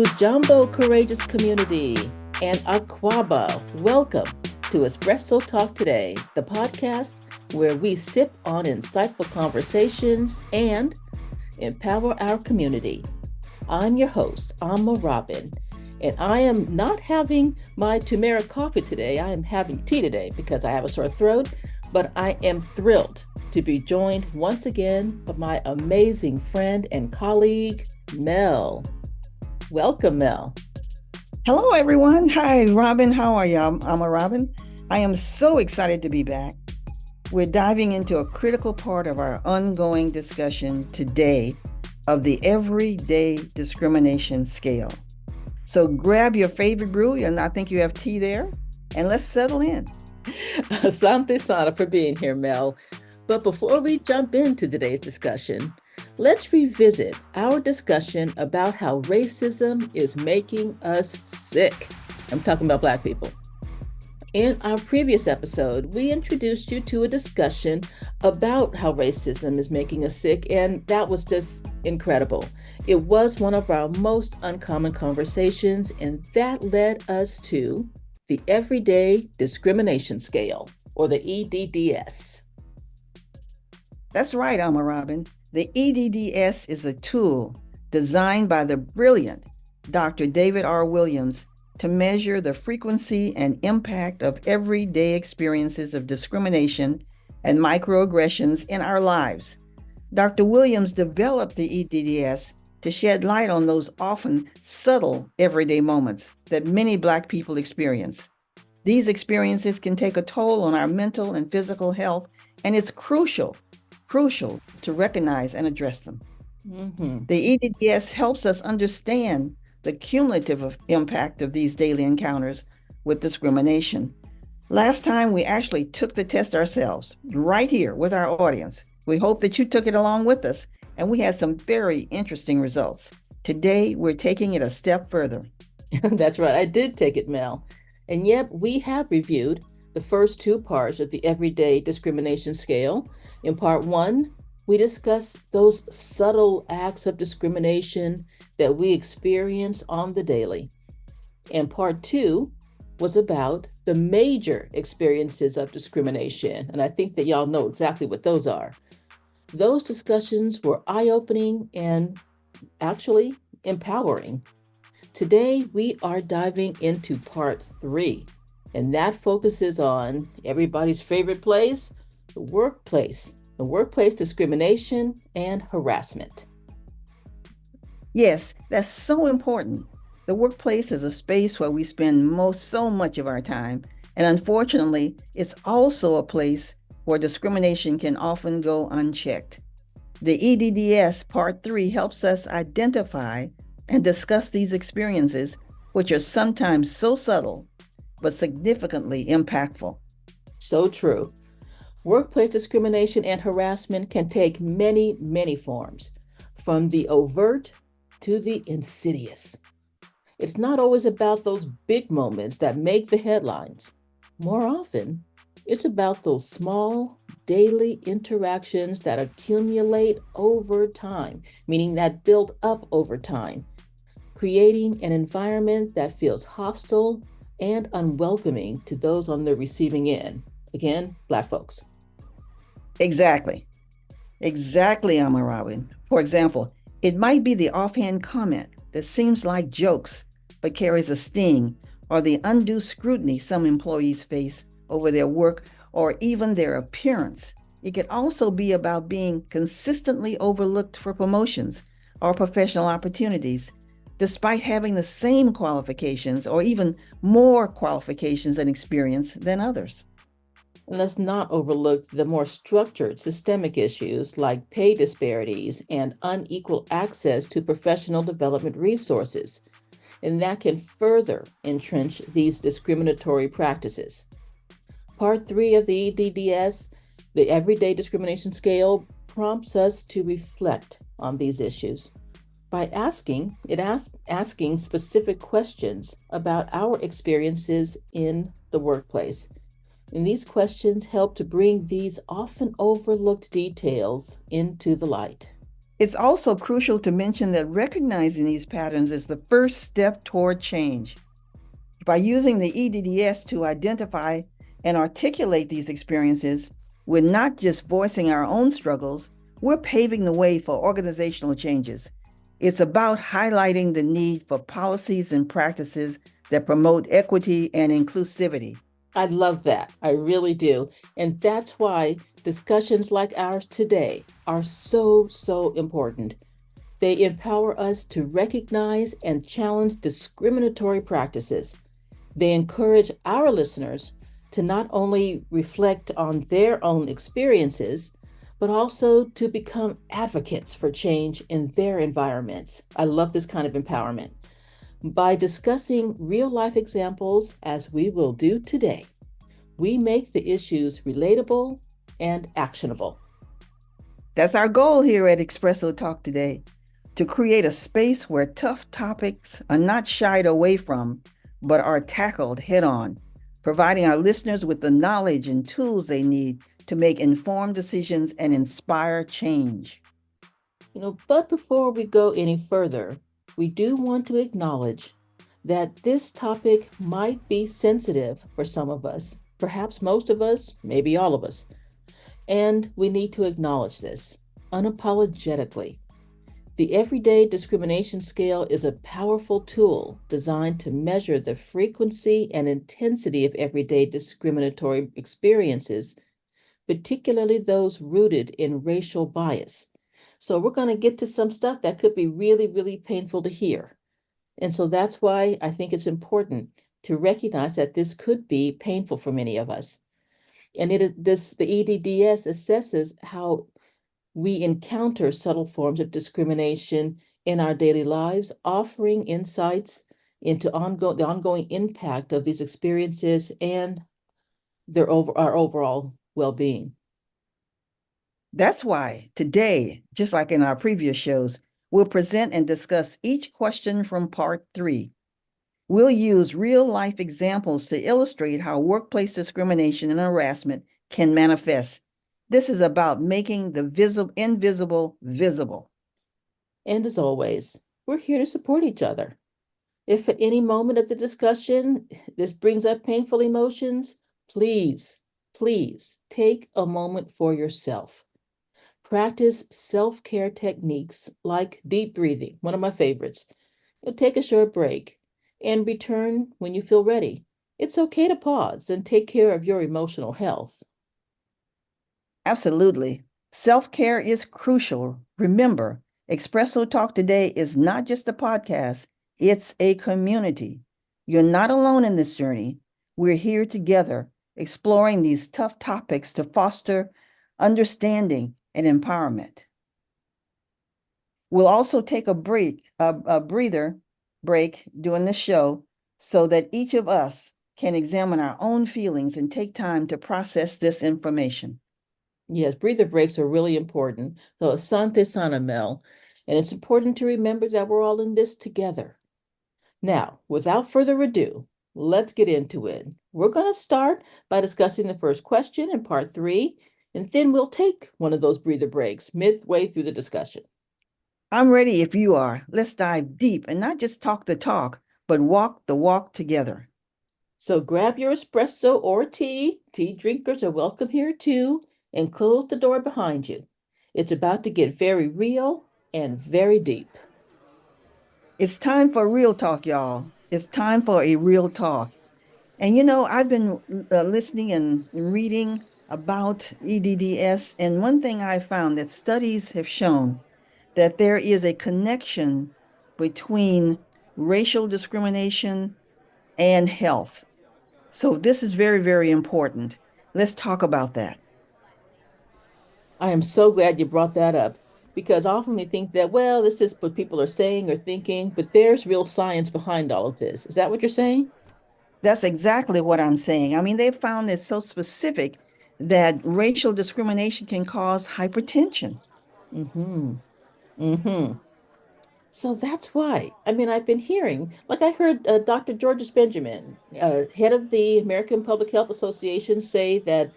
Bujambo Courageous Community, and Aquaba. Welcome to Espresso Talk Today, the podcast where we sip on insightful conversations and empower our community. I'm your host, Ama-Robin, and I am not having my turmeric coffee today. I am having tea today because I have a sore throat, but I am thrilled to be joined once again by my amazing friend and colleague, Mel. Welcome, Mel. Hello, everyone. Hi, Robin. How are you? I'm Ama-Robin. I am so excited to be back. We're diving into a critical part of our ongoing discussion today of the Every Day Discrimination Scale. So grab your favorite brew, and I think you have tea there, and let's settle in. Asante Sana for being here, Mel. But before we jump into today's discussion, let's revisit our discussion about how racism is making us sick. I'm talking about Black people. In our previous episode, we introduced you to a discussion about how racism is making us sick, and that was just incredible. It was one of our most uncommon conversations, and that led us to the Every Day Discrimination Scale, or the EDDS. That's right, Ama-Robin. The EDDS is a tool designed by the brilliant Dr. David R. Williams to measure the frequency and impact of everyday experiences of discrimination and microaggressions in our lives. Dr. Williams developed the EDDS to shed light on those often subtle everyday moments that many Black people experience. These experiences can take a toll on our mental and physical health, and it's crucial to recognize and address them. The EDDS helps us understand the cumulative impact of these daily encounters with discrimination. Last time, we actually took the test ourselves, right here with our audience. We hope that you took it along with us, and we had some very interesting results. Today, we're taking it a step further. That's right, I did take it, Mel. And yet, we have reviewed the first two parts of the Everyday Discrimination Scale. In part one, we discussed those subtle acts of discrimination that we experience on the daily. And part two was about the major experiences of discrimination. And I think that y'all know exactly what those are. Those discussions were eye-opening and actually empowering. Today, we are diving into part three, and that focuses on everybody's favorite place, the workplace discrimination and harassment. Yes, that's so important. The workplace is a space where we spend so much of our time, and unfortunately, it's also a place where discrimination can often go unchecked. The EDDS Part 3 helps us identify and discuss these experiences, which are sometimes so subtle, but significantly impactful. So true. Workplace discrimination and harassment can take many, many forms, from the overt to the insidious. It's not always about those big moments that make the headlines. More often, it's about those small, daily interactions that accumulate over time, meaning that build up over time, creating an environment that feels hostile and unwelcoming to those on the receiving end. Again, Black folks. Exactly, Ama-Robin. For example, it might be the offhand comment that seems like jokes, but carries a sting, or the undue scrutiny some employees face over their work or even their appearance. It could also be about being consistently overlooked for promotions or professional opportunities, despite having the same qualifications or even more qualifications and experience than others. And let's not overlook the more structured systemic issues like pay disparities and unequal access to professional development resources. And that can further entrench these discriminatory practices. Part 3 of the EDDS, the Everyday Discrimination Scale, prompts us to reflect on these issues by asking specific questions about our experiences in the workplace. And these questions help to bring these often overlooked details into the light. It's also crucial to mention that recognizing these patterns is the first step toward change. By using the EDDS to identify and articulate these experiences, we're not just voicing our own struggles, we're paving the way for organizational changes. It's about highlighting the need for policies and practices that promote equity and inclusivity. I love that. I really do. And that's why discussions like ours today are so, so important. They empower us to recognize and challenge discriminatory practices. They encourage our listeners to not only reflect on their own experiences, but also to become advocates for change in their environments. I love this kind of empowerment. By discussing real life examples, as we will do today, we make the issues relatable and actionable. That's our goal here at Espresso Talk Today, to create a space where tough topics are not shied away from, but are tackled head on, providing our listeners with the knowledge and tools they need to make informed decisions and inspire change. But before we go any further, we do want to acknowledge that this topic might be sensitive for some of us, perhaps most of us, maybe all of us. And we need to acknowledge this unapologetically. The Everyday Discrimination Scale is a powerful tool designed to measure the frequency and intensity of everyday discriminatory experiences, particularly those rooted in racial bias. So, we're going to get to some stuff that could be really, really painful to hear. And so that's why I think it's important to recognize that this could be painful for many of us. And the EDDS assesses how we encounter subtle forms of discrimination in our daily lives, offering insights into the ongoing impact of these experiences and our overall well-being. That's why today, just like in our previous shows, we'll present and discuss each question from part 3. We'll use real life examples to illustrate how workplace discrimination and harassment can manifest. This is about making the invisible visible. And as always, we're here to support each other. If at any moment of the discussion this brings up painful emotions, please, please take a moment for yourself. Practice self-care techniques like deep breathing, one of my favorites. You'll take a short break and return when you feel ready. It's okay to pause and take care of your emotional health. Absolutely. Self-care is crucial. Remember, Espresso Talk Today is not just a podcast, it's a community. You're not alone in this journey. We're here together, exploring these tough topics to foster understanding and empowerment. We'll also take a breather break during the show so that each of us can examine our own feelings and take time to process this information. Yes, breather breaks are really important. So asante sana, Mel. And it's important to remember that we're all in this together. Now, without further ado, let's get into it. We're going to start by discussing the first question in part 3, and then we'll take one of those breather breaks midway through the discussion. I'm ready if you are. Let's dive deep and not just talk the talk, but walk the walk together. So grab your espresso or tea. Tea drinkers are welcome here too, and close the door behind you. It's about to get very real and very deep. It's time for real talk, y'all. It's time for a real talk. And I've been listening and reading about EDDS, and one thing I found that studies have shown that there is a connection between racial discrimination and health. So this is very, very important. Let's talk about that. I am so glad you brought that up because often we think that, well, it's just what people are saying or thinking, but there's real science behind all of this. Is that what you're saying? That's exactly what I'm saying. I mean, they found it so specific that racial discrimination can cause hypertension. Mm-hmm. Mm-hmm. So that's why. I mean, I've been hearing, like I heard Dr. Georges Benjamin, head of the American Public Health Association, say that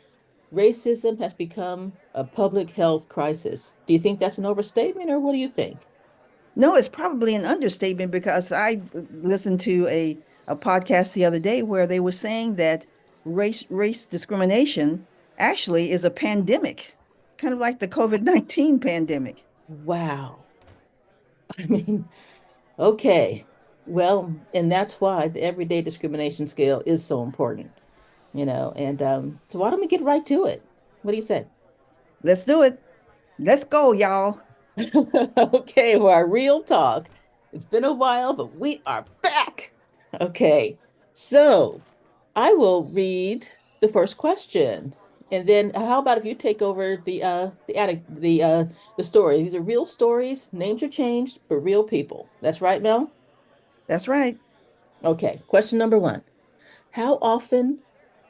racism has become a public health crisis. Do you think that's an overstatement, or what do you think? No, it's probably an understatement because I listened to a podcast the other day where they were saying that race discrimination actually is a pandemic, kind of like the COVID-19 pandemic. Wow. I mean, okay. Well, and that's why the everyday discrimination scale is so important, And so why don't we get right to it? What do you say? Let's do it. Let's go, y'all. Okay, well, our real talk. It's been a while, but we are back. Okay, so I will read the first question, and then how about if you take over the story? These are real stories. Names are changed, but real people. That's right, Mel. That's right. Okay, question number one. How often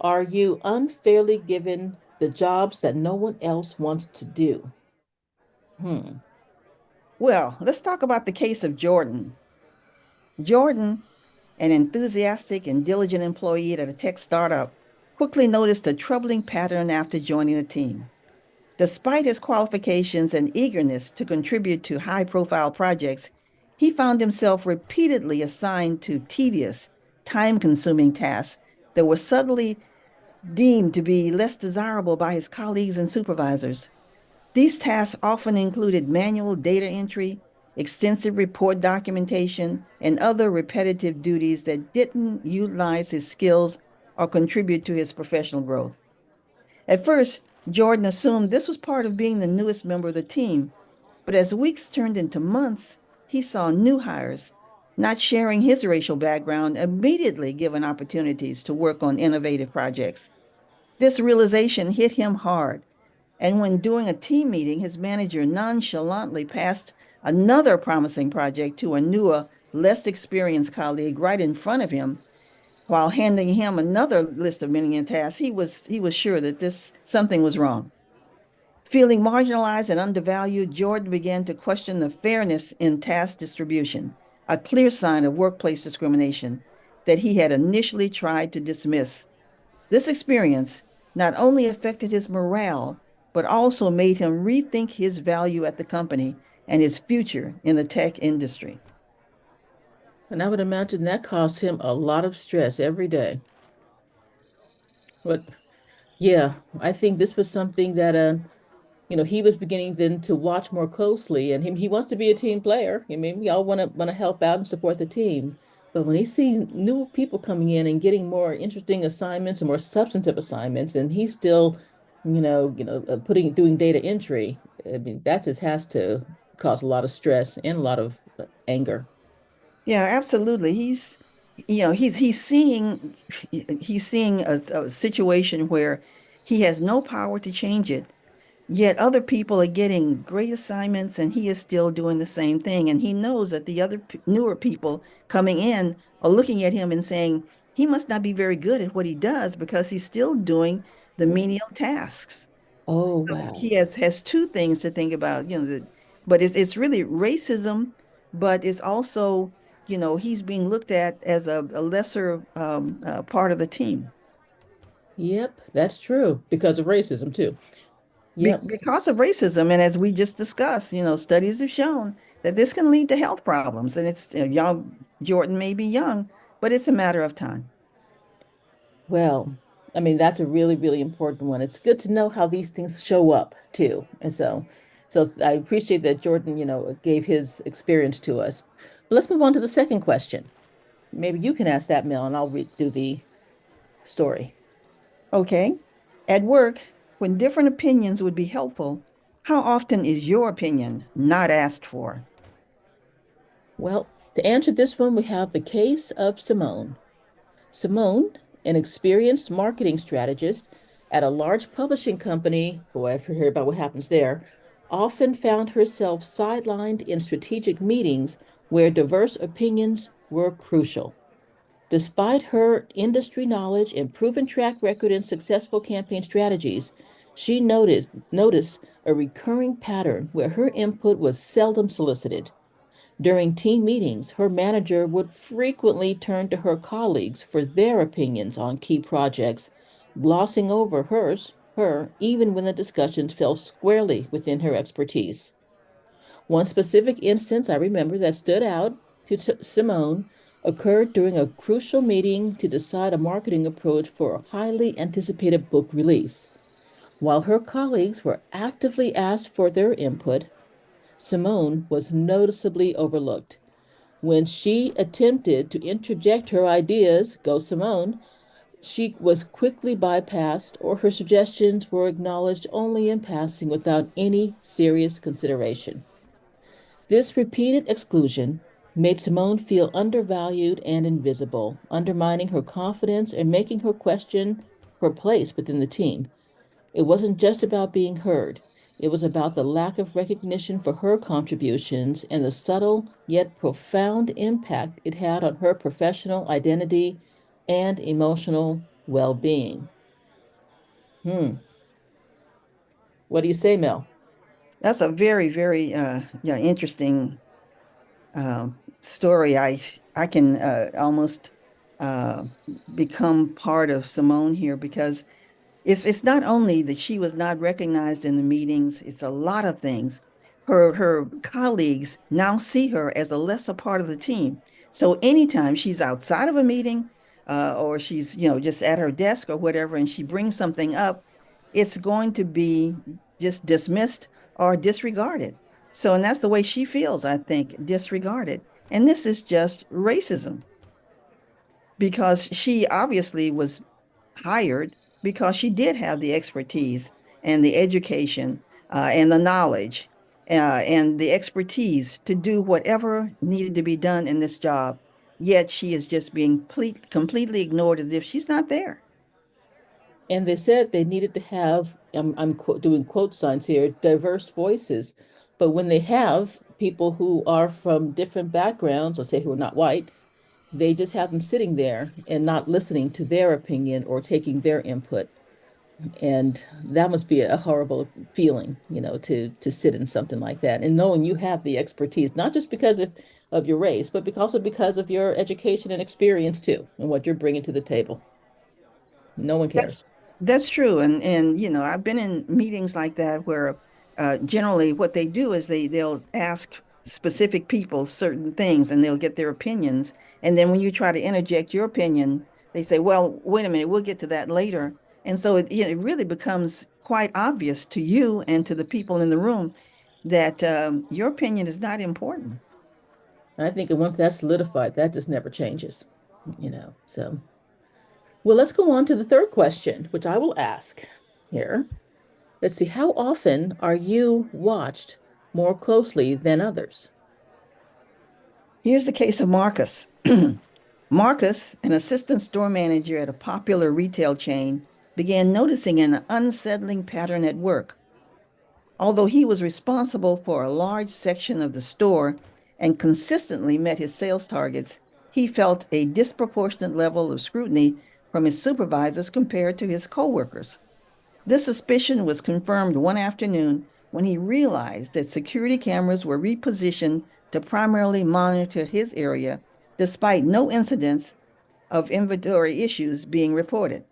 are you unfairly given the jobs that no one else wants to do? Hmm. Well, let's talk about the case of Jordan. Jordan, an enthusiastic and diligent employee at a tech startup, quickly noticed a troubling pattern after joining the team. Despite his qualifications and eagerness to contribute to high-profile projects, he found himself repeatedly assigned to tedious, time-consuming tasks that were subtly deemed to be less desirable by his colleagues and supervisors. These tasks often included manual data entry, extensive report documentation, and other repetitive duties that didn't utilize his skills or contribute to his professional growth. At first, Jordan assumed this was part of being the newest member of the team, but as weeks turned into months, he saw new hires, not sharing his racial background, immediately given opportunities to work on innovative projects. This realization hit him hard, and when doing a team meeting, his manager nonchalantly passed another promising project to a newer, less experienced colleague right in front of him, while handing him another list of many tasks. He was sure that this something was wrong. Feeling marginalized and undervalued, Jordan began to question the fairness in task distribution, a clear sign of workplace discrimination that he had initially tried to dismiss. This experience not only affected his morale, but also made him rethink his value at the company and his future in the tech industry. And I would imagine that caused him a lot of stress every day. But yeah, I think this was something that he was beginning then to watch more closely, and he wants to be a team player. I mean, we all want to help out and support the team. But when he sees new people coming in and getting more interesting assignments and more substantive assignments, and he's still, doing data entry, I mean, that just has to cause a lot of stress and a lot of anger. Yeah, absolutely. He's seeing a situation where he has no power to change it. Yet other people are getting great assignments and he is still doing the same thing. And he knows that the other newer people coming in are looking at him and saying he must not be very good at what he does because he's still doing the menial tasks. Oh, So wow. he has two things to think about, but it's really racism, but it's also, he's being looked at as a lesser part of the team. Yep, that's true because of racism too. Yep. Because of racism, and as we just discussed, studies have shown that this can lead to health problems. And it's, young Jordan may be young, but it's a matter of time. Well, I mean, that's a really, really important one. It's good to know how these things show up too. And so I appreciate that Jordan, gave his experience to us. But let's move on to the second question. Maybe you can ask that, Mel, and I'll do the story. Okay. At work, when different opinions would be helpful, how often is your opinion not asked for? Well, to answer this one, we have the case of Simone. Simone, an experienced marketing strategist at a large publishing company, boy, I've heard about what happens there, often found herself sidelined in strategic meetings where diverse opinions were crucial. Despite her industry knowledge and proven track record in successful campaign strategies, she noticed a recurring pattern where her input was seldom solicited. During team meetings, her manager would frequently turn to her colleagues for their opinions on key projects, glossing over hers. her even when the discussions fell squarely within her expertise. One specific instance I remember that stood out to Simone occurred during a crucial meeting to decide a marketing approach for a highly anticipated book release. While her colleagues were actively asked for their input, Simone was noticeably overlooked. When she attempted to interject her ideas, go Simone, she was quickly bypassed or her suggestions were acknowledged only in passing without any serious consideration. This repeated exclusion made Simone feel undervalued and invisible, undermining her confidence and making her question her place within the team. It wasn't just about being heard, it was about the lack of recognition for her contributions and the subtle yet profound impact it had on her professional identity and emotional well being. Hmm. What do you say, Mel? That's a very, very yeah, interesting story. I can almost uh, become part of Simone here because it's not only that she was not recognized in the meetings, it's a lot of things. Her colleagues now see her as a lesser part of the team. So anytime she's outside of a meeting, or she's, just at her desk or whatever, and she brings something up, it's going to be just dismissed or disregarded. So, and that's the way she feels, I think, disregarded. And this is just racism because she obviously was hired because she did have the expertise and the education, and the knowledge, and the expertise to do whatever needed to be done in this job. Yet she is just being completely ignored as if she's not there. And they said they needed to have, doing quote signs here, diverse voices. But when they have people who are from different backgrounds, let's say who are not white, they just have them sitting there and not listening to their opinion or taking their input. And that must be a horrible feeling, to sit in something like that and knowing you have the expertise, not just because of your race, but because of your education and experience too, and what you're bringing to the table. No one That's cares. that's true, and I've been in meetings like that where generally what they do is they'll ask specific people certain things and they'll get their opinions, and then when you try to interject your opinion, they say, "Well, wait a minute, we'll get to that later." And so it really becomes quite obvious to you and to the people in the room that your opinion is not important. I think once that's solidified, that just never changes. So, well, let's go on to the third question, which I will ask here. Let's see, how often are you watched more closely than others? Here's the case of Marcus. Marcus, an assistant store manager at a popular retail chain, began noticing an unsettling pattern at work. Although he was responsible for a large section of the store and consistently met his sales targets, he felt a disproportionate level of scrutiny from his supervisors compared to his coworkers. This suspicion was confirmed one afternoon when he realized that security cameras were repositioned to primarily monitor his area, despite no incidents of inventory issues being reported.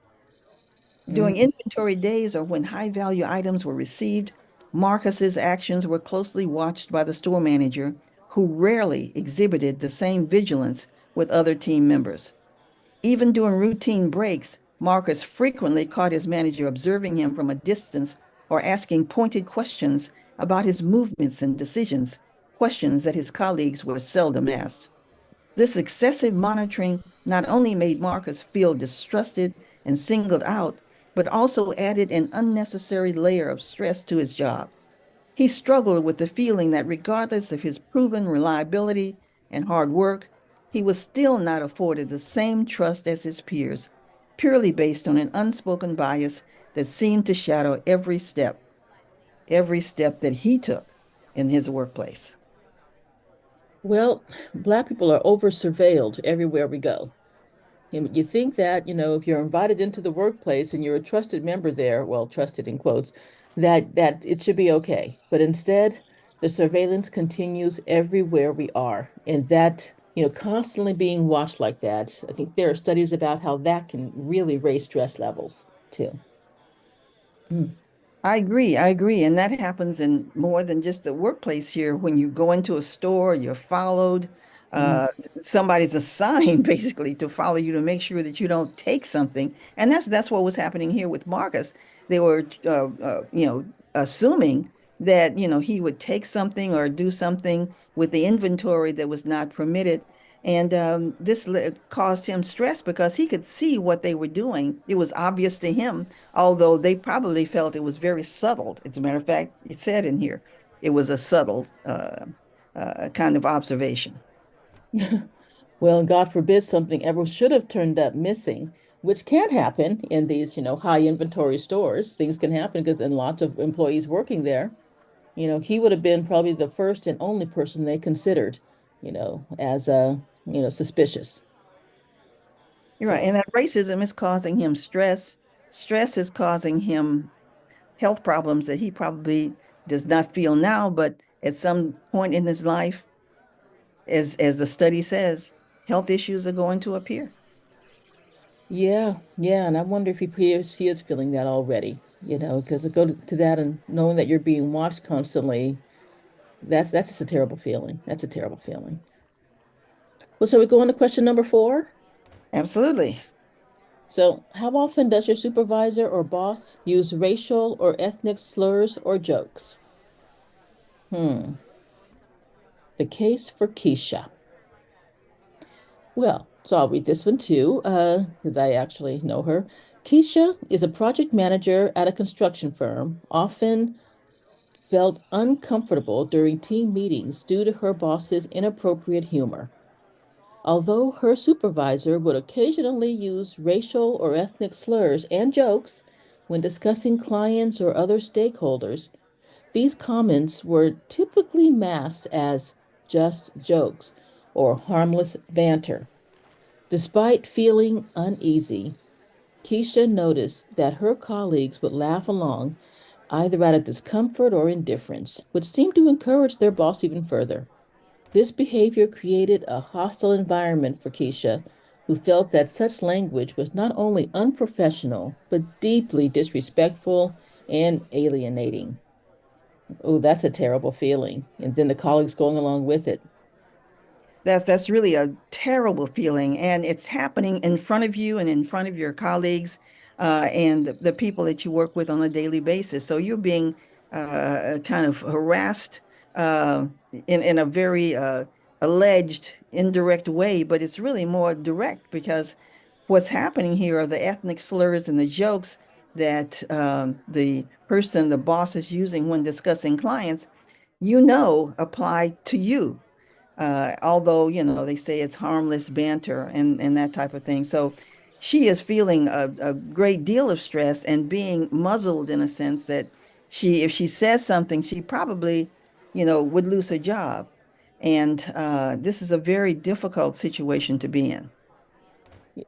During Mm. inventory days or when high value items were received, Marcus's actions were closely watched by the store manager, who rarely exhibited the same vigilance with other team members. Even during routine breaks, Marcus frequently caught his manager observing him from a distance or asking pointed questions about his movements and decisions, questions that his colleagues were seldom asked. This excessive monitoring not only made Marcus feel distrusted and singled out, but also added an unnecessary layer of stress to his job. He struggled with the feeling that regardless of his proven reliability and hard work, he was still not afforded the same trust as his peers, purely based on an unspoken bias that seemed to shadow every step that he took in his workplace. Well, Black people are over surveilled everywhere we go. And you think that, if you're invited into the workplace and you're a trusted member there, well, trusted in quotes, that it should be okay. But instead, the surveillance continues everywhere we are. And that, constantly being watched like that, I think there are studies about how that can really raise stress levels too. Mm. I agree. I agree. And that happens in more than just the workplace here. When you go into a store, you're followed. Mm. Uh, Somebody's assigned basically to follow you to make sure that you don't take something. And that's what was happening here with Marcus. They were, assuming that, he would take something or do something with the inventory that was not permitted. And this caused him stress because he could see what they were doing. It was obvious to him, although they probably felt it was very subtle. As a matter of fact, it said in here, it was a subtle kind of observation. Well, God forbid something ever should have turned up missing, which can happen in these, high inventory stores. Things can happen because and lots of employees working there. He would have been probably the first and only person they considered, as suspicious. You're right. So, And that racism is causing him stress. Stress is causing him health problems that he probably does not feel now, but at some point in his life, as the study says, health issues are going to appear. yeah, yeah, and I wonder if he is feeling that already, because go to that and knowing that you're being watched constantly, that's just a terrible feeling. That's a terrible feeling. Well, so we go on to question number 4. Absolutely. So, how often does your supervisor or boss use racial or ethnic slurs or jokes? Hmm. The case for Keisha. Well, so I'll read this one too, because I actually know her. Keisha is a project manager at a construction firm, often felt uncomfortable during team meetings due to her boss's inappropriate humor. Although her supervisor would occasionally use racial or ethnic slurs and jokes when discussing clients or other stakeholders, these comments were typically masked as just jokes or harmless banter. Despite feeling uneasy, Keisha noticed that her colleagues would laugh along, either out of discomfort or indifference, which seemed to encourage their boss even further. This behavior created a hostile environment for Keisha, who felt that such language was not only unprofessional, but deeply disrespectful and alienating. Oh, that's a terrible feeling. And then the colleagues going along with it. That's really a terrible feeling, and it's happening in front of you and in front of your colleagues and the people that you work with on a daily basis. So you're being kind of harassed in a very alleged indirect way, but it's really more direct because what's happening here are the ethnic slurs and the jokes that the person, the boss, is using when discussing clients, apply to you, although they say it's harmless banter and that type of thing. So she is feeling a great deal of stress and being muzzled in a sense that if she says something, she probably would lose her job. And this is a very difficult situation to be in.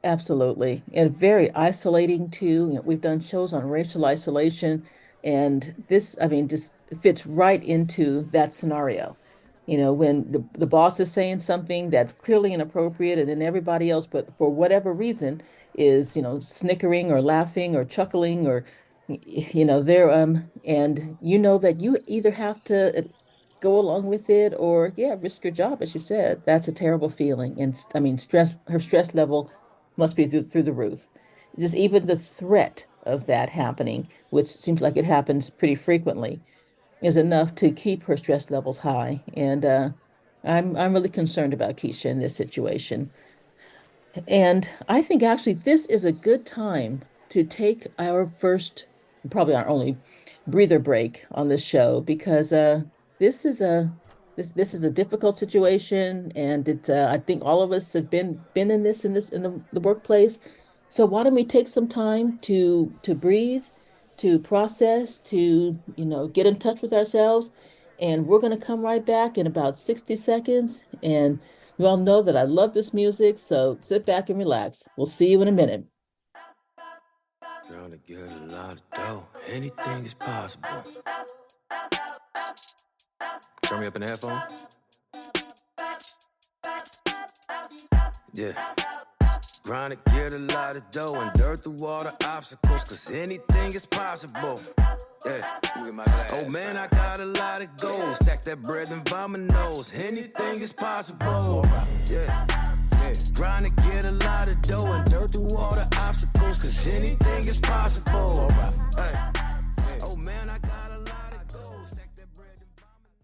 Absolutely. And very isolating too. We've done shows on racial isolation, and this, I mean, just fits right into that scenario. When the boss is saying something that's clearly inappropriate, and then everybody else, but for whatever reason, is, snickering or laughing or chuckling or, they're, and that you either have to go along with it or, yeah, risk your job, as you said. That's a terrible feeling. And I mean, her stress level must be through the roof. Just even the threat of that happening, which seems like it happens pretty frequently, is enough to keep her stress levels high. And I'm really concerned about Keisha in this situation. And I think actually this is a good time to take our first, probably our only breather break on this show because this is a this is a difficult situation and it I think all of us have been in this in the workplace. So why don't we take some time to breathe, to process, to get in touch with ourselves, and we're going to come right back in about 60 seconds and you all know that I love this music, so sit back and relax. We'll see you in a minute. Gonna get a lot of dough. Anything is possible. Turn me up in the headphones. Yeah. Grind to get a lot of dough and dirt through all the obstacles, cause anything is possible. Yeah. Oh man, I got a lot of goals. Stack that bread and vomit nose. Anything is possible. Yeah. Grind to get a lot of dough and dirt through all the obstacles, cause anything is possible. Hey. Oh man, I got a lot of goals. Stack that bread and vomit.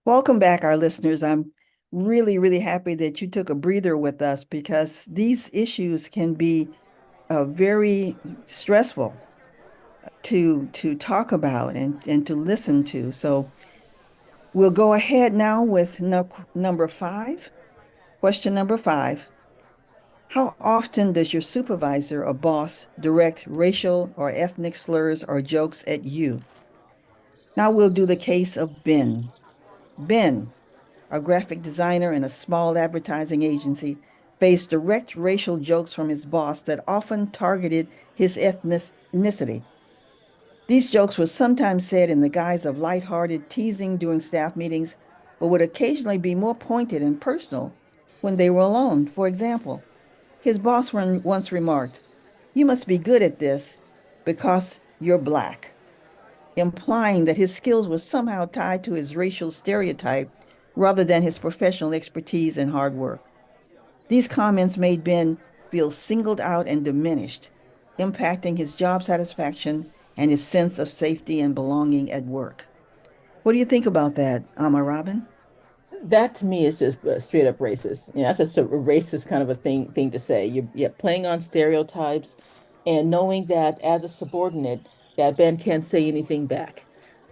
Welcome back, our listeners. I'm really, really happy that you took a breather with us because these issues can be very stressful to talk about and to listen to. So we'll go ahead now with number 5. Question number 5. How often does your supervisor or boss direct racial or ethnic slurs or jokes at you? Now we'll do the case of Ben. Ben, a graphic designer in a small advertising agency, faced direct racial jokes from his boss that often targeted his ethnicity. These jokes were sometimes said in the guise of lighthearted teasing during staff meetings, but would occasionally be more pointed and personal when they were alone. For example, his boss once remarked, "You must be good at this because you're Black," implying that his skills were somehow tied to his racial stereotype rather than his professional expertise and hard work. These comments made Ben feel singled out and diminished, impacting his job satisfaction and his sense of safety and belonging at work. What do you think about that, Ama-Robin? That to me is just straight up racist. You know, that's just a racist kind of a thing to say. You're playing on stereotypes and knowing that as a subordinate, that Ben can't say anything back.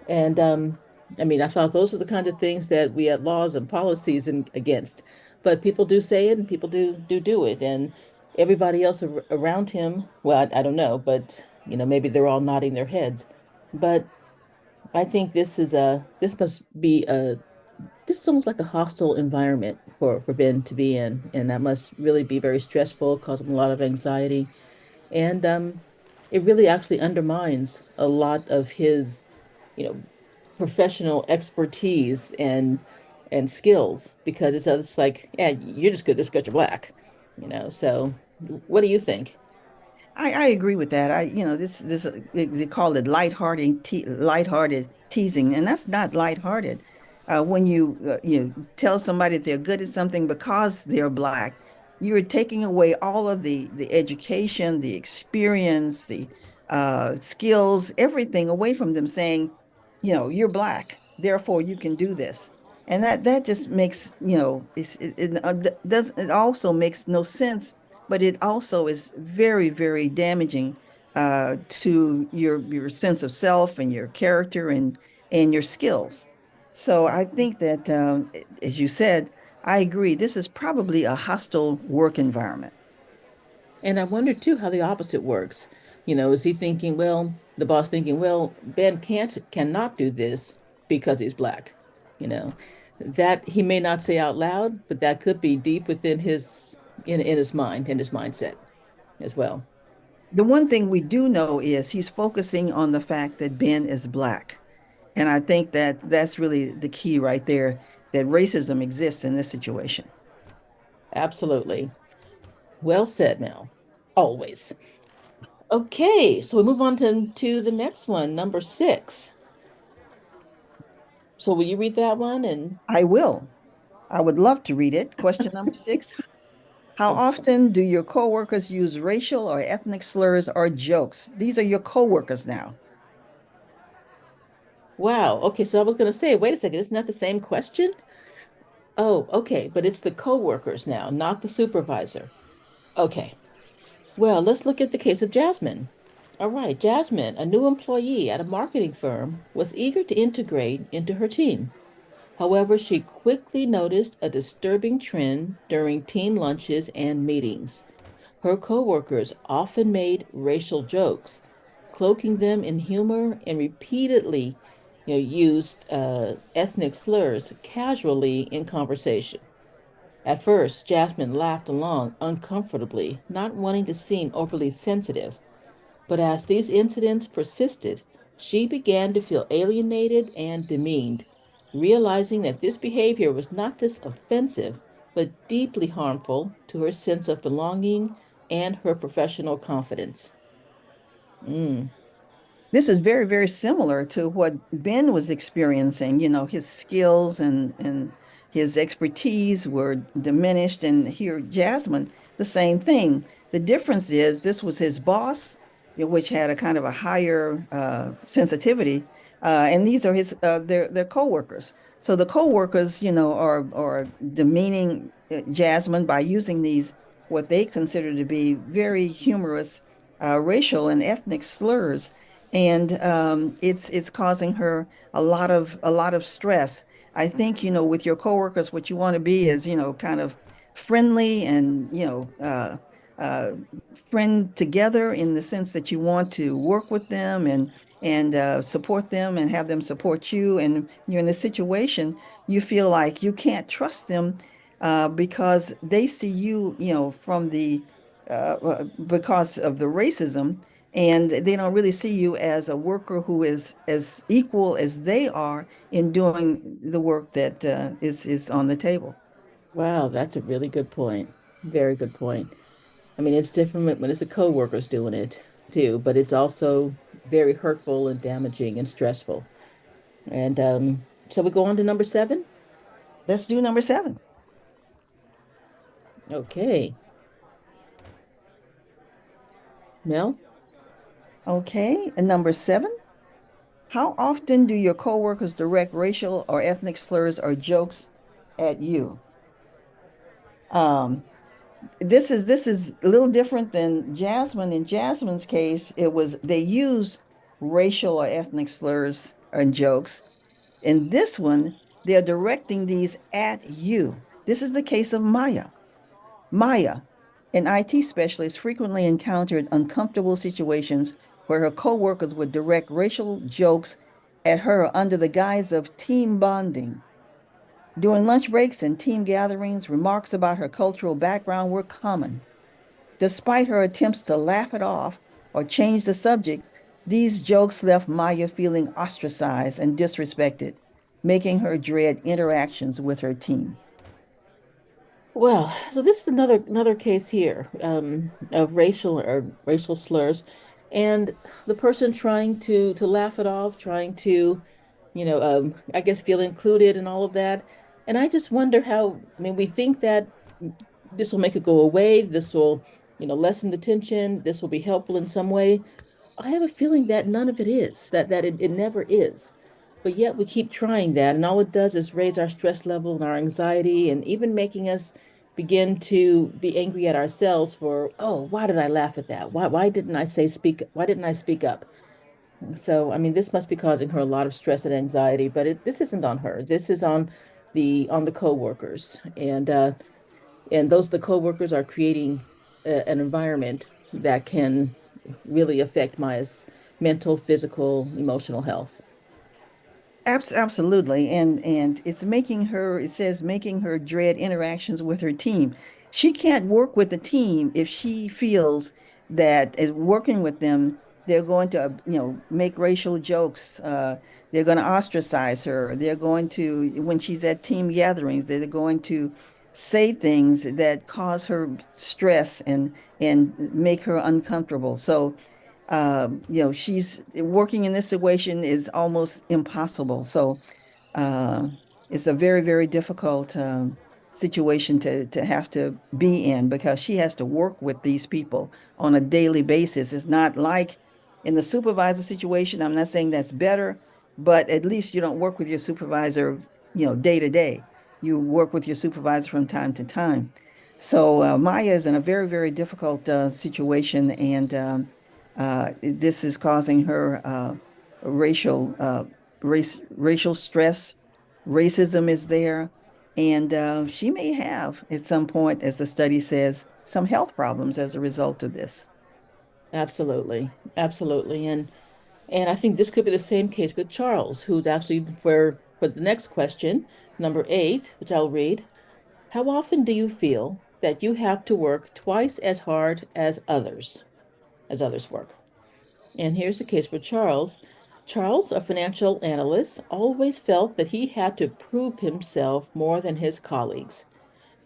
And I mean, I thought those are the kinds of things that we had laws and policies against. But people do say it and people do it. And everybody else around him, well, I don't know, but you know, maybe they're all nodding their heads. But I think this must be a this is almost like a hostile environment for Ben to be in, and that must really be very stressful, cause him a lot of anxiety, and it really actually undermines a lot of his, you know, professional expertise and skills because it's like, yeah, you're just good. This because you're Black, you know. So, what do you think? I agree with that. They call it lighthearted teasing, and that's not lighthearted. When you tell somebody that they're good at something because they're Black, you're taking away all of the education, the experience, the skills, everything away from them, saying, you're Black, therefore you can do this. And that just makes, it also makes no sense, but it also is very, very damaging to your sense of self and your character and your skills. So I think that, as you said, I agree. This is probably a hostile work environment. And I wonder too how the opposite works. You know, is he thinking, well, the boss thinking, well, Ben cannot do this because he's Black. You know, that he may not say out loud, but that could be deep within in his mind, in his mindset as well. The one thing we do know is he's focusing on the fact that Ben is Black. And I think that that's really the key right there, that racism exists in this situation. Absolutely. Well said, Mel. Always. Okay, so we move on to the next one, number 6. So will you read that one? And I will. I would love to read it. Question number 6. How oh, often do your coworkers use racial or ethnic slurs or jokes? These are your coworkers now. wow. Okay, so I was going to say, wait a second, isn't that the same question? Oh, okay, but it's the coworkers now, not the supervisor. Okay. Well, let's look at the case of Jasmine. All right, Jasmine, a new employee at a marketing firm, was eager to integrate into her team. However, she quickly noticed a disturbing trend during team lunches and meetings. Her coworkers often made racial jokes, cloaking them in humor and repeatedly, used ethnic slurs casually in conversation. At first, Jasmine laughed along uncomfortably, not wanting to seem overly sensitive. But as these incidents persisted, she began to feel alienated and demeaned, realizing that this behavior was not just offensive, but deeply harmful to her sense of belonging and her professional confidence. Mm, This is very, very similar to what Ben was experiencing. You know, his skills and his expertise were diminished. And here, Jasmine, the same thing. The difference is this was his boss, which had a kind of a higher sensitivity, and these are his their coworkers. So the coworkers, are demeaning Jasmine by using these what they consider to be very humorous racial and ethnic slurs, and it's causing her a lot of stress. I think, with your coworkers, what you want to be is, kind of friendly and, uh, friend together in the sense that you want to work with them and support them and have them support you. And you're in this situation, you feel like you can't trust them because they see you, from because of the racism, and they don't really see you as a worker who is as equal as they are in doing the work that is on the table. wow, that's a really good point. Very good point. I mean, it's different when it's the coworkers doing it too, but it's also very hurtful and damaging and stressful. And shall we go on to number seven? Let's do number 7. Okay. Mel? Okay, and number 7. How often do your coworkers direct racial or ethnic slurs or jokes at you? Um, this is a little different than Jasmine. In Jasmine's case, it was they use racial or ethnic slurs and jokes. In this one, they're directing these at you. This is the case of Maya. Maya, an IT specialist, frequently encountered uncomfortable situations where her coworkers would direct racial jokes at her under the guise of team bonding. During lunch breaks and team gatherings, remarks about her cultural background were common. Despite her attempts to laugh it off or change the subject, these jokes left Maya feeling ostracized and disrespected, making her dread interactions with her team. Well, so this is another case here of racial slurs, and the person trying to laugh it off, trying to, I guess feel included and all of that. And I just wonder how, I mean, we think that this will make it go away, this will, lessen the tension, this will be helpful in some way. I have a feeling that none of it is, that it never is. But yet we keep trying that, and all it does is raise our stress level and our anxiety, and even making us begin to be angry at ourselves for, oh, why did I laugh at that? Why didn't I speak up? So, I mean, this must be causing her a lot of stress and anxiety, but this isn't on her. This is on the coworkers. And the coworkers are creating an environment that can really affect Maya's mental, physical, emotional health. Absolutely. And it's making her, it says making her dread interactions with her team. She can't work with the team if she feels that working with them, they're going to, make racial jokes. They're going to ostracize her. They're going to, when she's at team gatherings, they're going to say things that cause her stress and make her uncomfortable. So she's working in this situation is almost impossible. So uh, it's a very, very difficult situation to have to be in because she has to work with these people on a daily basis. It's not like in the supervisor situation. I'm not saying that's better, but at least you don't work with your supervisor, day to day. You work with your supervisor from time to time. So Maya is in a very, very difficult situation, and this is causing her racial racial stress. Racism is there, and she may have at some point, as the study says, some health problems as a result of this. Absolutely. Absolutely. And I think this could be the same case with Charles, who's actually for the next question, number 8, which I'll read. How often do you feel that you have to work twice as hard as others work? And here's the case for Charles. Charles, a financial analyst, always felt that he had to prove himself more than his colleagues.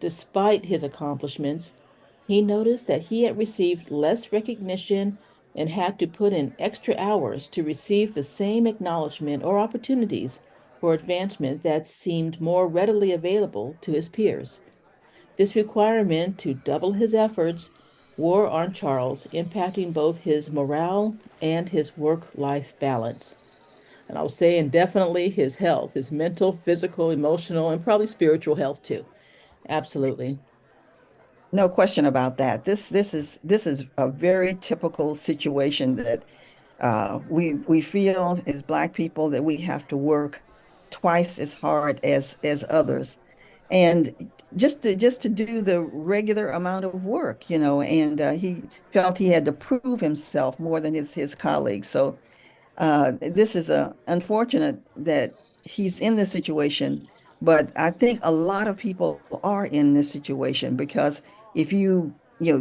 Despite his accomplishments, he noticed that he had received less recognition and had to put in extra hours to receive the same acknowledgement or opportunities for advancement that seemed more readily available to his peers. This requirement to double his efforts wore on Charles, impacting both his morale and his work-life balance. And I'll say, and definitely his health, his mental, physical, emotional, and probably spiritual health too. Absolutely. No question about that. This is a very typical situation that we feel as Black people that we have to work twice as hard as others, and just to do the regular amount of work, and he felt he had to prove himself more than his colleagues. So this is unfortunate that he's in this situation, but I think a lot of people are in this situation because if you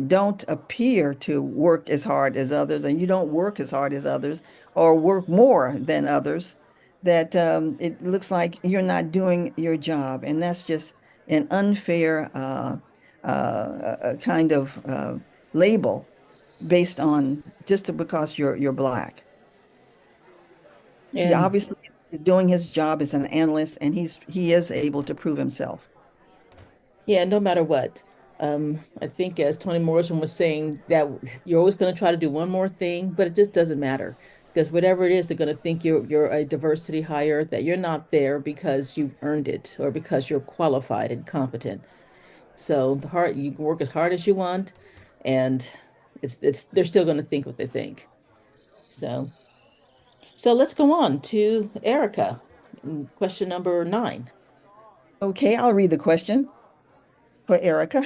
don't appear to work as hard as others and you don't work as hard as others or work more than others, that it looks like you're not doing your job, and that's just an unfair kind of label based on just because you're Black. He And obviously is doing his job as an analyst, and he is able to prove himself. yeah, no matter what, I think as Toni Morrison was saying, that you're always going to try to do one more thing, but it just doesn't matter because whatever it is, they're going to think you're a diversity hire, that you're not there because you've earned it or because you're qualified and competent. So you can work as hard as you want, and it's they're still going to think what they think. So so let's go on to Erica. Question number 9. Okay, I'll read the question for Erica.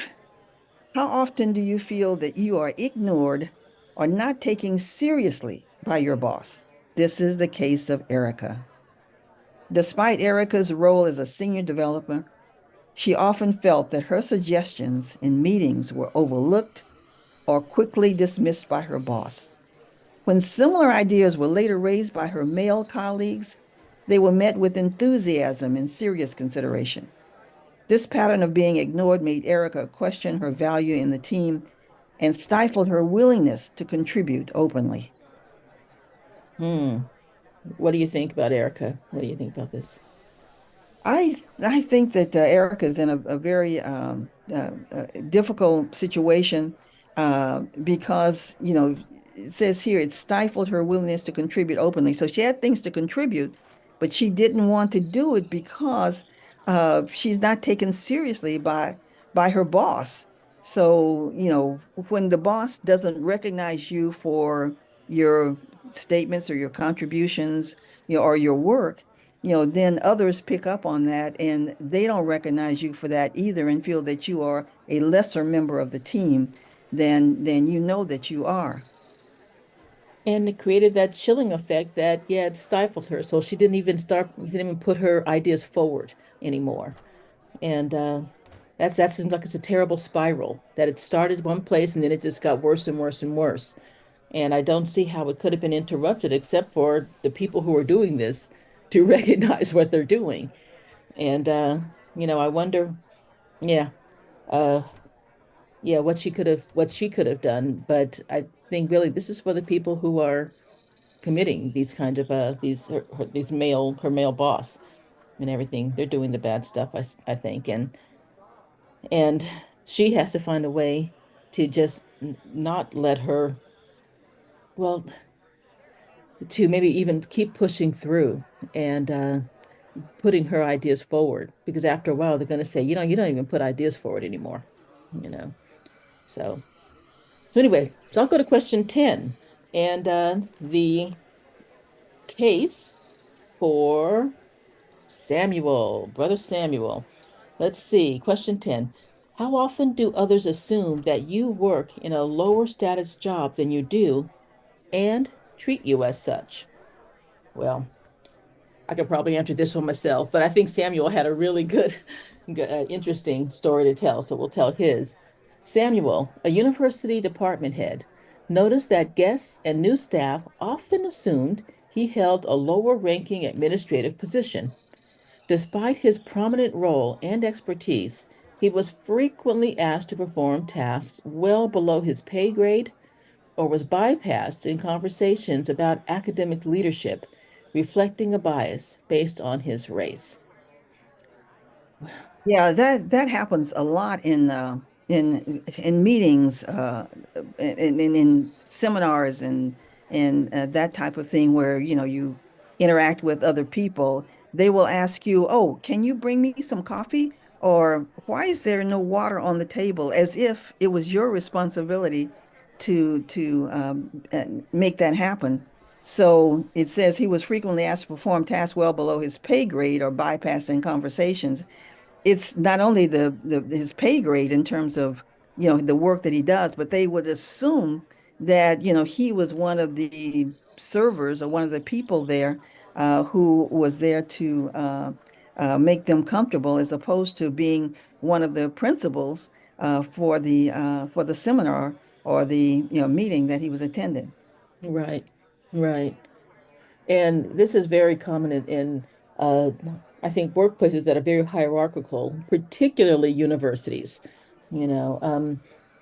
How often do you feel that you are ignored or not taken seriously by your boss? This is the case of Erica. Despite Erica's role as a senior developer, she often felt that her suggestions in meetings were overlooked or quickly dismissed by her boss. When similar ideas were later raised by her male colleagues, they were met with enthusiasm and serious consideration. This pattern of being ignored made Erica question her value in the team and stifled her willingness to contribute openly. Hmm. What do you think about Erica? What do you think about this? I think that Erica is in a very difficult situation because it says here it stifled her willingness to contribute openly. So she had things to contribute, but she didn't want to do it because she's not taken seriously by her boss. So when the boss doesn't recognize you for your statements or your contributions, or your work, then others pick up on that and they don't recognize you for that either and feel that you are a lesser member of the team than you know that you are. And it created that chilling effect that, yeah, it stifled her. So she didn't even put her ideas forward anymore. And that seems like it's a terrible spiral that it started one place and then it just got worse and worse and worse. And I don't see how it could have been interrupted except for the people who are doing this to recognize what they're doing. And I wonder, yeah, uh, yeah, what she could have done. But I think really this is for the people who are committing these kinds of these her male boss and everything. They're doing the bad stuff, I think, and she has to find a way to just not let her, well, to maybe even keep pushing through and putting her ideas forward, because after a while they're going to say, you don't even put ideas forward anymore, you know. So anyway, so I'll go to question 10, and the case for Samuel, brother Samuel. Let's see, question 10. How often do others assume that you work in a lower status job than you do and treat you as such? Well, I could probably answer this one myself, but I think Samuel had a really interesting story to tell, so we'll tell his. Samuel, a university department head, noticed that guests and new staff often assumed he held a lower ranking administrative position. Despite his prominent role and expertise, He was frequently asked to perform tasks well below his pay grade or was bypassed in conversations about academic leadership, reflecting a bias based on his race. Yeah, that happens a lot in meetings, in seminars and that type of thing where you interact with other people. They will ask you, "Oh, can you bring me some coffee?" Or "Why is there no water on the table?" As if it was your responsibility to make that happen. So it says he was frequently asked to perform tasks well below his pay grade or bypassing conversations. It's not only the his pay grade in terms of the work that he does, but they would assume that he was one of the servers or one of the people there who was there to make them comfortable, as opposed to being one of the principals for the seminar or the meeting that he was attending. Right, right. And this is very common in I think, workplaces that are very hierarchical, particularly universities, you know.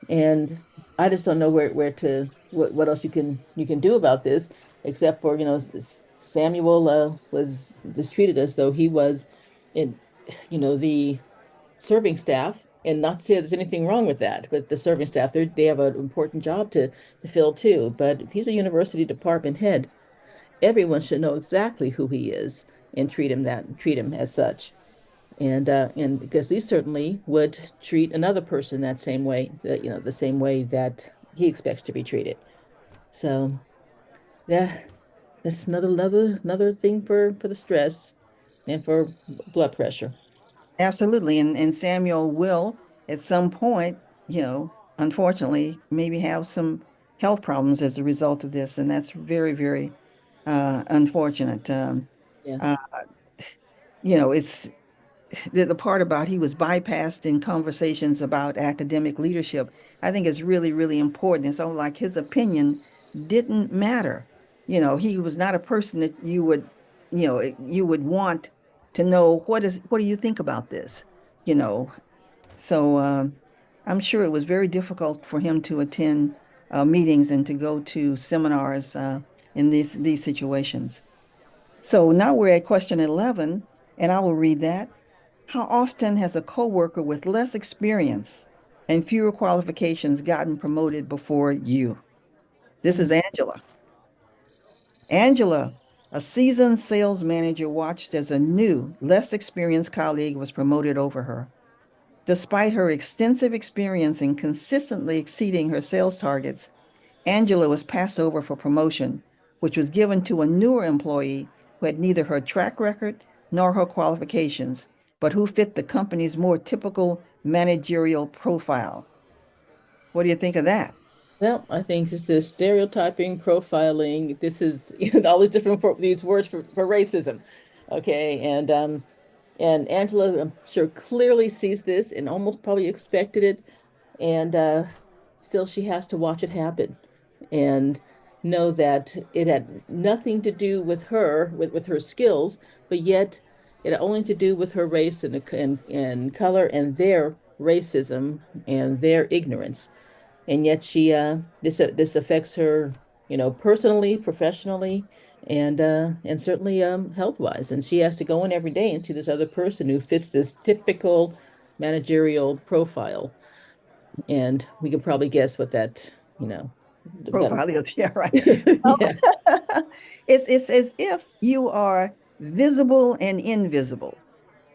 And I just don't know where to what else you can do about this, except for, Samuel was just treated as though he was in, the serving staff. And not to say there's anything wrong with that, but the serving staff, they have an important job to fill too. But if he's a university department head, everyone should know exactly who he is and treat him as such. And because he certainly would treat another person that same way, the same way that he expects to be treated. So yeah, that's another thing for the stress and for blood pressure. Absolutely. And Samuel will, at some point, unfortunately, maybe have some health problems as a result of this. And that's very, very unfortunate. Yes. Uh, it's the part about he was bypassed in conversations about academic leadership, I think is really, really important. And so, like, his opinion didn't matter. He was not a person that you would want to know what do you think about this? You know, so I'm sure it was very difficult for him to attend meetings and to go to seminars in these situations. So now we're at question 11, and I will read that. How often has a coworker with less experience and fewer qualifications gotten promoted before you? This is Mm. Angela. Angela, a seasoned sales manager, watched as a new, less experienced colleague was promoted over her. Despite her extensive experience in consistently exceeding her sales targets, Angela was passed over for promotion, which was given to a newer employee who had neither her track record nor her qualifications, but who fit the company's more typical managerial profile. What do you think of that? Well, I think this is stereotyping, profiling. This is all the different these words for racism. Okay, and Angela, I'm sure, clearly sees this and almost probably expected it. And still, she has to watch it happen and know that it had nothing to do with her, with her skills, but yet it had only to do with her race and color and their racism and their ignorance. And yet this affects her, personally, professionally, and certainly health wise. And she has to go in every day and see this other person who fits this typical managerial profile. And we can probably guess what that Profile is, yeah, right. yeah. It's as if you are visible and invisible.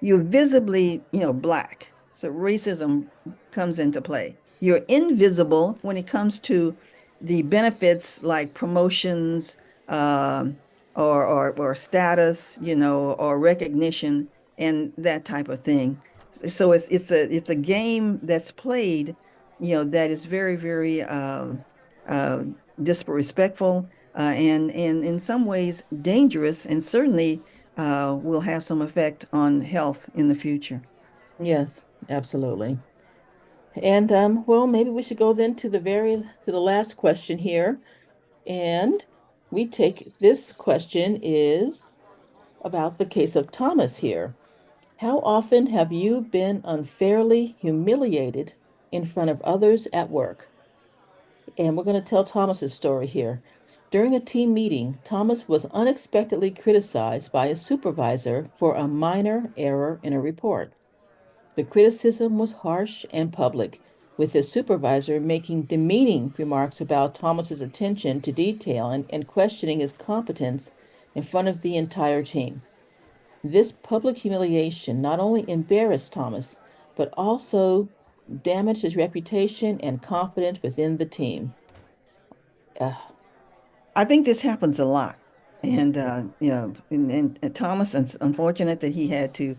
You're visibly, black. So racism comes into play. You're invisible when it comes to the benefits like promotions, um, or status, or recognition and that type of thing. So it's a game that's played, that is very, very uh, disrespectful, and in some ways dangerous, and certainly will have some effect on health in the future. Yes, absolutely. And well, maybe we should go then to the last question here. And we take this question is about the case of Thomas here. How often have you been unfairly humiliated in front of others at work? And we're going to tell Thomas's story here. During a team meeting, Thomas was unexpectedly criticized by a supervisor for a minor error in a report. The criticism was harsh and public, with his supervisor making demeaning remarks about Thomas's attention to detail and questioning his competence in front of the entire team. This public humiliation not only embarrassed Thomas, but also damaged his reputation and confidence within the team. Uh, I think this happens a lot. And, and Thomas, it's unfortunate that he had to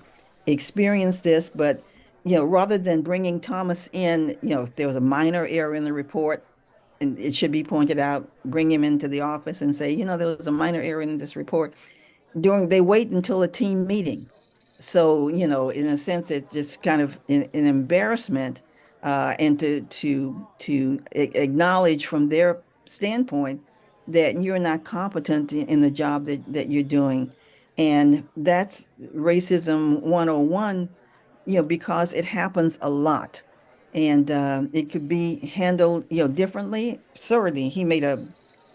experience this, but, rather than bringing Thomas in, if there was a minor error in the report and it should be pointed out, bring him into the office and say, there was a minor error in this report. They wait until a team meeting. So, in a sense, it's just kind of an embarrassment, and to acknowledge from their standpoint that you're not competent in the job that you're doing. And that's racism 101, because it happens a lot. And it could be handled, differently. Certainly, he made a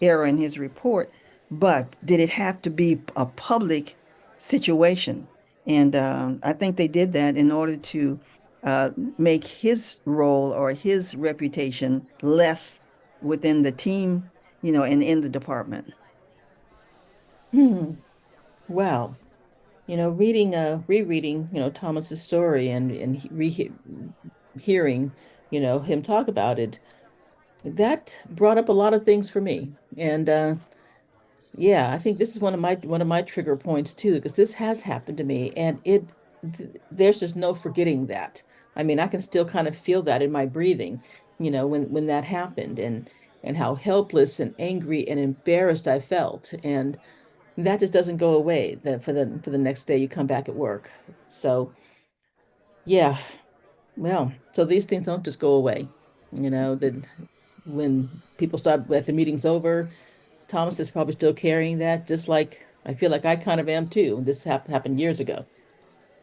error in his report, but did it have to be a public situation? And I think they did that in order to make his role or his reputation less within the team, and in the department. hmm, wow. Rereading, Thomas's story and hearing, him talk about it, that brought up a lot of things for me. And yeah, I think this is one of my trigger points too, because this has happened to me, and there's just no forgetting that. I mean, I can still kind of feel that in my breathing, when that happened, and how helpless and angry and embarrassed I felt, and that just doesn't go away. That for the next day you come back at work. So yeah, well, so these things don't just go away. That when people start at the meeting's over, Thomas is probably still carrying that, just like I feel like I kind of am too. This happened years ago.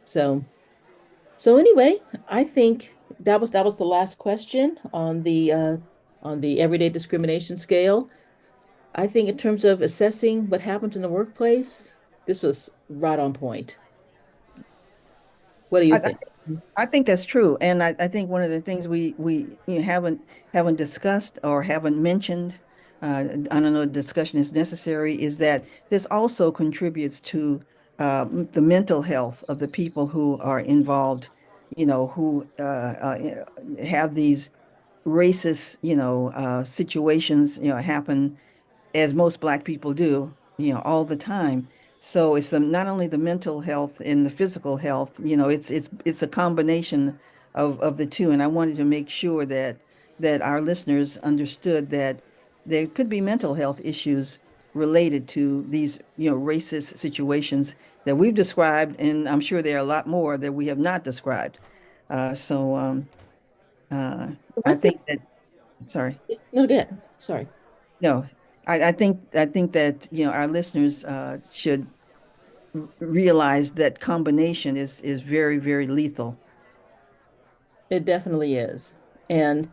So so anyway, I think that was the last question on the everyday discrimination scale. I think in terms of assessing what happened in the workplace, this was right on point. What do you I, think? I think that's true, and I think one of the things we haven't discussed or haven't mentioned, I don't know, discussion is necessary, is that this also contributes to the mental health of the people who are involved, who have these racist, situations, happen as most Black people do, all the time. So it's not only the mental health and the physical health, it's a combination of the two. And I wanted to make sure that our listeners understood that there could be mental health issues related to these, racist situations that we've described, and I'm sure there are a lot more that we have not described. So uh, I One thing, think that, sorry. no, Dad, sorry. No, I think that our listeners should realize that combination is very, very lethal. It definitely is. And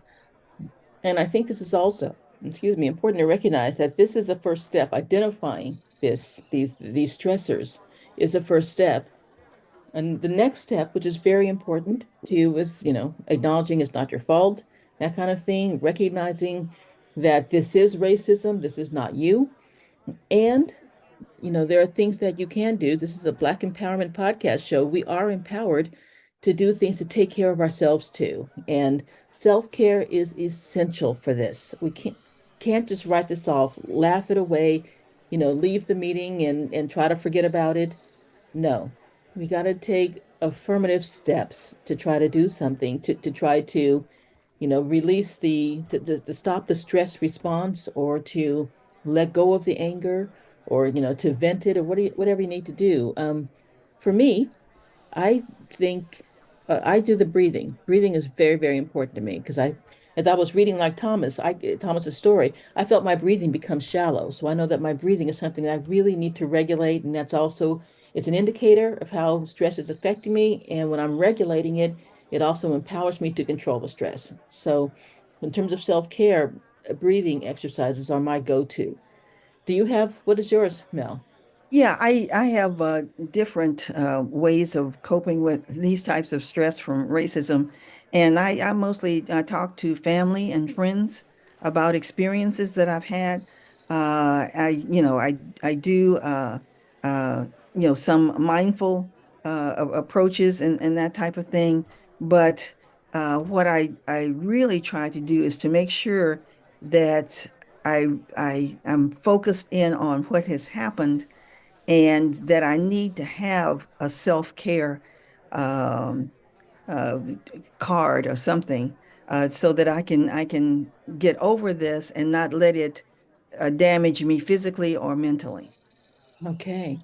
and I think this is also, excuse me, important to recognize that this is the first step. Identifying these stressors is the first step. And the next step, which is very important too, is, acknowledging it's not your fault, that kind of thing, recognizing that this is racism, this is not you. And there are things that you can do. This is a Black Empowerment podcast show. We are empowered to do things to take care of ourselves too. And self-care is essential for this. We can't just write this off, laugh it away, leave the meeting and try to forget about it. No, we got to take affirmative steps to try to do something to try to, release to stop the stress response, or to let go of the anger, or, to vent it, or whatever you need to do. For me, I think I do the breathing. Breathing is very, very important to me because as I was reading like Thomas's story, I felt my breathing become shallow. So I know that my breathing is something that I really need to regulate, and that's also It's an indicator of how stress is affecting me. And when I'm regulating it, it also empowers me to control the stress. So, in terms of self-care, breathing exercises are my go-to. Do you have, what is yours, Mel? Yeah, I have different ways of coping with these types of stress from racism, and I mostly talk to family and friends about experiences that I've had. I do uh, some mindful approaches and that type of thing. But what I really try to do is to make sure that I am focused in on what has happened and that I need to have a self-care um, uh, card or something so that I can get over this and not let it damage me physically or mentally. Okay.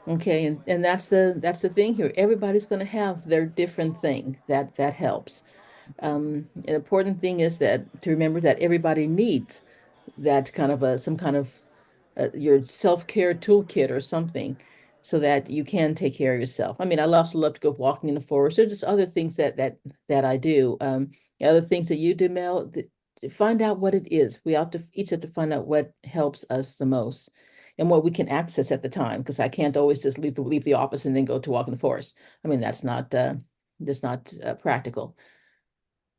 Okay, and that's the thing here. Everybody's going to have their different thing that helps. An important thing is that to remember that everybody needs that kind of a some kind of your self-care toolkit or something so that you can take care of yourself. I mean, I also love to go walking in the forest. There's just other things that I do. Other things that you do, Mel, find out what it is. We have to each have to find out what helps us the most and what we can access at the time, because I can't always just leave the office and then go to walk in the forest. I mean, that's not practical.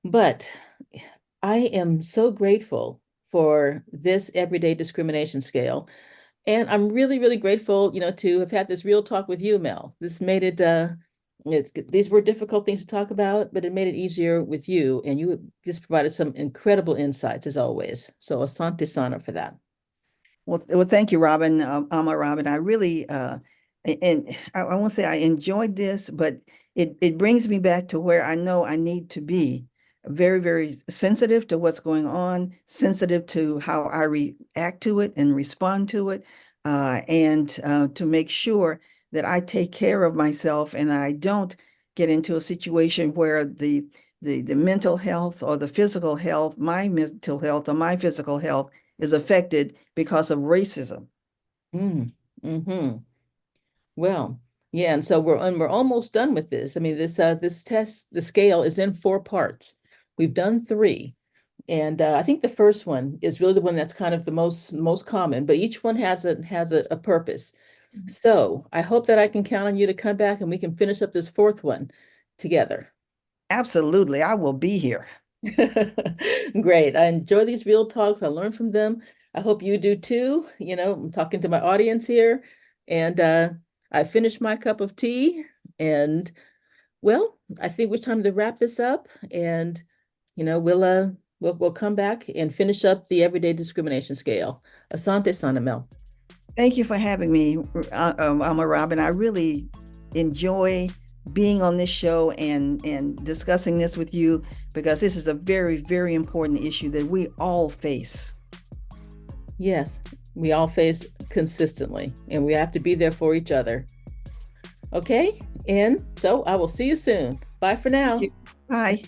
But I am so grateful for this everyday discrimination scale. And I'm really, really grateful, to have had this real talk with you, Mel. This made these were difficult things to talk about, but it made it easier with you. And you just provided some incredible insights as always. So asante sana for that. Well, thank you, Robin, Ama-Robin. I really, and I won't say I enjoyed this, but it brings me back to where I know I need to be very, very sensitive to what's going on, sensitive to how I react to it and respond to it, and to make sure that I take care of myself and that I don't get into a situation where the mental health or the physical health, my mental health or my physical health is affected because of racism. Mm, hmm. Well, yeah, and so we're almost done with this. I mean, this test, the scale is in 4 parts. We've done three. And I think the first one is really the one that's kind of the most common, but each one has a purpose. So I hope that I can count on you to come back and we can finish up this fourth one together. Absolutely, I will be here. Great. I enjoy these real talks. I learn from them. I hope you do too. I'm talking to my audience here, and I finished my cup of tea, and well, I think it's time to wrap this up, and we'll come back and finish up the everyday discrimination scale. Asante Sana Mel. Thank you for having me, Ama-Robin. I really enjoy being on this show and discussing this with you because this is a very, very important issue that we all face. Yes, we all face consistently, and we have to be there for each other. Okay, and so I will see you soon. Bye for now. Bye.